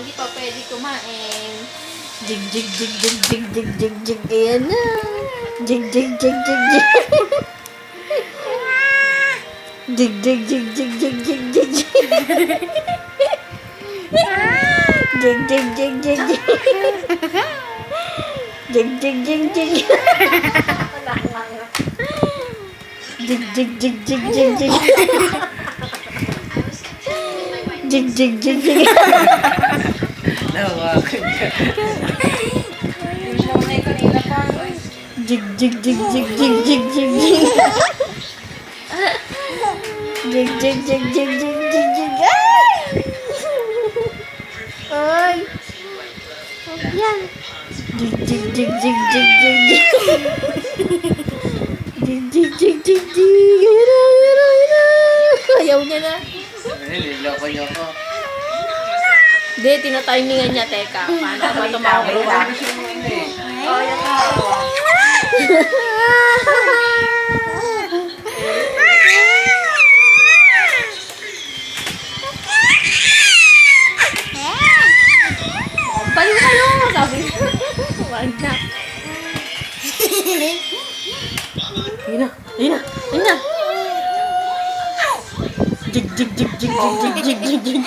hindi pa pwede kumain. Jig, jig, jig, jig, jig, jig, jig, jig. Ayan na. Jig, jig, jig, jig, jig. Jig, jig, jig, jig, jig, jig, jig, jig. Jig, jig, jig, jig, jig. Jig, jig, jig, jig. Jig, jig, jig, jig, jig, jig. Jig, jig, jig, jig. Nawakan ka. Jig, jig, jig, jig, jig, jig, jig, jig. Jig, jig, jig, jig, jig, jig, jig. Ay! Yan. Jig, jig, jig, jig, jig, jig, jig. Jig, jig, jig, jig, jig. Ayun na, ayun na, ayun na. Ayaw niya na. Nililoko niyo ko. Hindi, tinatimingan niya. Teka, paano ba tumawag? Oh, yan na. Baliw kayo! Sabi niya. Wag na. Ayun na, ayun na, ayun na. Jig, jig, jig, jig, jig, jig, jig, jig, jig.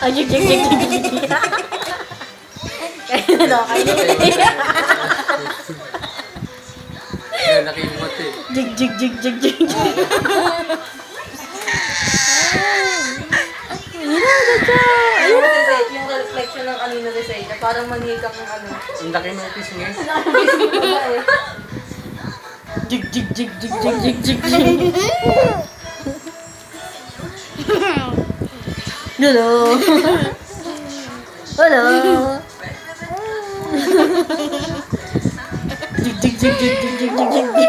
Ah, jig, jig, jig, jig, jig, jig. Kaya na, kaya na. Kaya nakimot eh. Jig, jig, jig, jig, jig, jig. Ayun na, daga. Ayun na. Yung reflection ng kanina ni Zayda, parang manikang ng ano. Ang laki ng piece niya. Jig, jig, jig, jig, jig, jig, jig, jig. Hello. Hello. Jig, jig, jig, jig, jig, jig, jig, jig.